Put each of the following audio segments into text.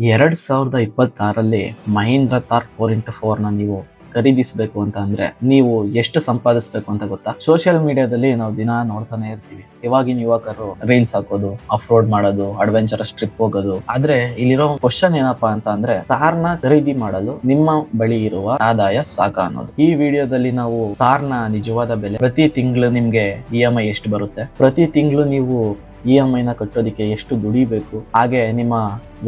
2026ರಲ್ಲಿ Mahindra Thar 4x4 ನೀವು ಖರೀದಿಸಬೇಕು ಅಂತ ಅಂದ್ರೆ ನೀವು ಎಷ್ಟು ಸಂಪಾದಿಸಬೇಕು ಅಂತ ಗೊತ್ತಾ? ಸೋಷಿಯಲ್ ಮೀಡಿಯಾದಲ್ಲಿ ನಾವು ದಿನ ನೋಡ್ತಾನೆ ಇರ್ತೀವಿ. ಇವಾಗಿನ ಯುವಕರು ರೀಲ್ಸ್ ಹಾಕೋದು, ಆಫ್ ರೋಡ್ ಮಾಡೋದು, ಅಡ್ವೆಂಚರಸ್ ಟ್ರಿಪ್ ಹೋಗೋದು. ಆದ್ರೆ ಇಲ್ಲಿರೋ ಕ್ವಶನ್ ಏನಪ್ಪಾ ಅಂತ ಅಂದ್ರೆ, ಕಾರ್ನ ಖರೀದಿ ಮಾಡಲು ನಿಮ್ಮ ಬಳಿ ಇರುವ ಆದಾಯ ಸಾಕ ಅನ್ನೋದು. ಈ ವಿಡಿಯೋದಲ್ಲಿ ನಾವು ಕಾರ್ನ ನಿಜವಾದ ಬೆಲೆ, ಪ್ರತಿ ತಿಂಗಳು ನಿಮ್ಗೆ EMI ಎಷ್ಟು ಬರುತ್ತೆ, ಪ್ರತಿ ತಿಂಗಳು ನೀವು EMI ನ ಕಟ್ಟೋದಿಕ್ಕೆ ಎಷ್ಟು ದುಡಿಬೇಕು, ಹಾಗೆ ನಿಮ್ಮ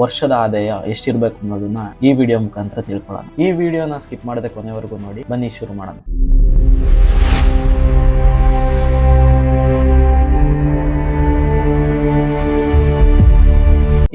ವರ್ಷದ ಆದಾಯ ಎಷ್ಟಿರ್ಬೇಕು ಅನ್ನೋದನ್ನ ಈ ವಿಡಿಯೋ ಮುಖಾಂತರ ತಿಳ್ಕೊಳ್ಳೋಣ. ಈ ವಿಡಿಯೋನ ಸ್ಕಿಪ್ ಮಾಡದೆ ಕೊನೆವರೆಗೂ ನೋಡಿ. ಬನ್ನಿ ಶುರು ಮಾಡೋಣ.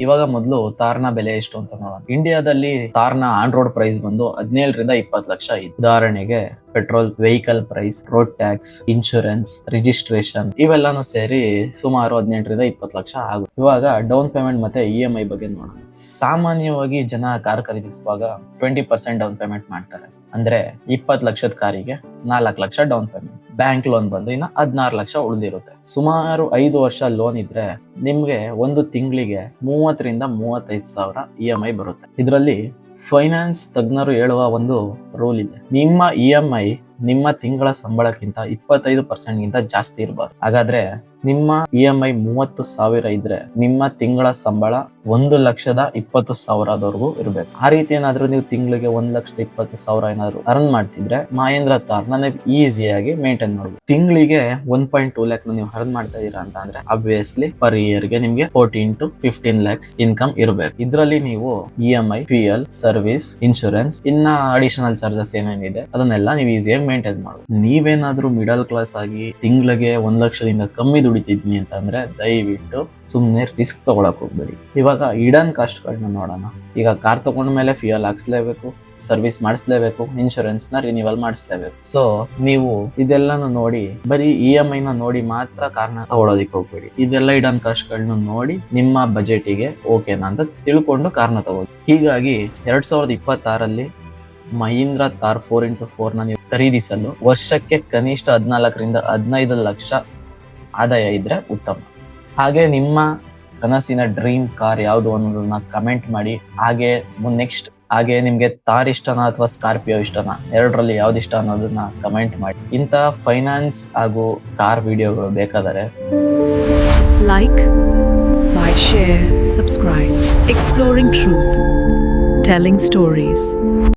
ಇವಾಗ ಮೊದಲು ಥಾರ್ನ ಬೆಲೆ ಎಷ್ಟು ಅಂತ ನೋಡೋಣ. ಇಂಡಿಯಾದಲ್ಲಿ ಥಾರ್ನ ಆನ್ ರೋಡ್ ಪ್ರೈಸ್ ಬಂದು 17 ರಿಂದ 20 ಲಕ್ಷ ಇದೆ. ಉದಾಹರಣೆಗೆ petrol, vehicle price, road tax, insurance, registration ಇವೆಲ್ಲಾನು ಸೇರಿ ಸುಮಾರು 18 ರಿಂದ 20 ಲಕ್ಷ ಆಗುತ್ತೆ. ಇವಾಗ ಡೌನ್ ಪೇಮೆಂಟ್ ಮತ್ತೆ EMI ಬಗ್ಗೆ ನೋಡೋಣ. ಸಾಮಾನ್ಯವಾಗಿ ಜನ ಕಾರ್ ಖರೀದಿಸುವಾಗ 20% ಡೌನ್ ಪೇಮೆಂಟ್ ಮಾಡ್ತಾರೆ. ಅಂದ್ರೆ 20 ಲಕ್ಷದ ಕಾರಿಗೆ 4 lakh down payment. Bank loan ಬಂದು ಇನ್ನು 16 ಲಕ್ಷ ಉಳಿದಿರುತ್ತೆ. ಸುಮಾರು 5 ವರ್ಷ ಲೋನ್ ಇದ್ರೆ ನಿಮ್ಗೆ ಒಂದು ತಿಂಗಳಿಗೆ 30 ರಿಂದ 35 ಸಾವಿರ EMI ಬರುತ್ತೆ. ಇದರಲ್ಲಿ ಫೈನಾನ್ಸ್ ತಜ್ಞರು ಹೇಳುವ ಒಂದು ರೂಲ್ ಇದೆ. ನಿಮ್ಮ EMI ನಿಮ್ಮ ತಿಂಗಳ ಸಂಬಳಕ್ಕಿಂತ 25% ಗಿಂತ ಜಾಸ್ತಿ ಇರಬಾರ್ದು. ಹಾಗಾದ್ರೆ ನಿಮ್ಮ EMI 30,000 ಇದ್ರೆ ನಿಮ್ಮ ತಿಂಗಳ ಸಂಬಳ 1,20,000 ಇರ್ಬೇಕು. ಆ ರೀತಿ ಏನಾದ್ರೂ ನೀವು ತಿಂಗಳಿಗೆ 1,20,000 ಏನಾದ್ರು ಅರ್ನ್ ಮಾಡ್ತಿದ್ರೆ ಮಹೇಂದ್ರ ಥಾರ್ನ ನೀವು ಈಸಿಯಾಗಿ ಮೇಂಟೈನ್ ಮಾಡ್ಬೋದು. ತಿಂಗಳಿಗೆ 1.2 ಲ್ಯಾಕ್ ನೀವು ಅರ್ನ್ ಮಾಡ್ತಾ ಇದೀರಾ ಅಂತ ಅಂದ್ರೆ ಅಬ್ವಿಯಸ್ಲಿ ಪರ್ ಇಯರ್ ಗೆ ನಿಮ್ಗೆ 14 to 15 lakhs ಇನ್ಕಮ್ ಇರಬೇಕು. ಇದ್ರಲ್ಲಿ ನೀವು EMI, ಫ್ಯೂಯಲ್, ಸರ್ವಿಸ್, ಇನ್ಶೂರೆನ್ಸ್, ಇನ್ನ ಅಡಿಷನಲ್ ಚಾರ್ಜಸ್ ಏನೇನಿದೆ ಅದನ್ನೆಲ್ಲ ನೀವು ಈಸಿಯಾಗಿ ಮೇಂಟೈನ್ ಮಾಡ್ಬೋದು. ನೀವೇನಾದ್ರೂ ಮಿಡಲ್ ಕ್ಲಾಸ್ ಆಗಿ ತಿಂಗಳಿಗೆ 1 ಲಕ್ಷದಿಂದ ಕಮ್ಮಿ ದುಡಿತಿದ್ದೀನಿ ಅಂತ ಅಂದ್ರೆ ದಯವಿಟ್ಟು ಸುಮ್ನೆ ರಿಸ್ಕ್ ತಗೊಳಕ್ ಹೋಗ್ಬೇಡಿ. ಇವಾಗ ಹಿಡನ್ ಕಾಸ್ಟ್ ಗಳನ್ನ ನೋಡೋಣ. ಈಗ ಕಾರ್ ತಗೊಂಡ ಮೇಲೆ ಫ್ಯೂಯಲ್ ಹಾಕ್ಸ್ಲೇಬೇಕು, ಸರ್ವಿಸ್ ಮಾಡಿಸ್ಲೇಬೇಕು, ಇನ್ಶೂರೆನ್ಸ್ ನ ರಿನಿವಲ್ ಮಾಡಿಸ್ಲೇಬೇಕು. ಸೊ ನೀವು ಇದೆಲ್ಲಾನು ನೋಡಿ ಬರೀ EMI ನ ನೋಡಿ ಮಾತ್ರ ಕಾರ್ನ ತಗೊಳೋದಿಕ್ ಹೋಗ್ಬೇಡಿ. ಇದೆಲ್ಲ ಹಿಡನ್ ಕಾಸ್ಟ್ ಗಳನ್ನ ನೋಡಿ ನಿಮ್ಮ ಬಜೆಟಿಗೆ ಓಕೆನಾ ಅಂತ ತಿಳ್ಕೊಂಡು ಕಾರ್ನ ತಗೊಳ್ಳಿ. ಹೀಗಾಗಿ 2026ರಲ್ಲಿ ಮಹೀಂದ್ರ ಥಾರ್ 4x4 ನ ನೀವು ಖರೀದಿಸಲು ವರ್ಷಕ್ಕೆ ಕನಿಷ್ಠ 14 ರಿಂದ 15 ಲಕ್ಷ ಆದಾಯ ಇದ್ರೆ ಉತ್ತಮ. ಹಾಗೆ ನಿಮ್ಮ ಕನಸಿನ ಡ್ರೀಮ್ ಕಾರ್ ಯಾವುದು ಅನ್ನೋದನ್ನ ಕಮೆಂಟ್ ಮಾಡಿ. ಹಾಗೆ ನಿಮ್ಗೆ ಥಾರ್ ಇಷ್ಟನಾ ಅಥವಾ ಸ್ಕಾರ್ಪಿಯೋ ಇಷ್ಟನಾ, ಎರಡರಲ್ಲಿ ಯಾವ್ದು ಇಷ್ಟ ಅನ್ನೋದನ್ನ ಕಮೆಂಟ್ ಮಾಡಿ. ಇಂಥ ಫೈನಾನ್ಸ್ ಹಾಗೂ ಕಾರ್ ವಿಡಿಯೋಗಳು ಬೇಕಾದರೆ like, buy, share, subscribe. Exploring truth, telling stories.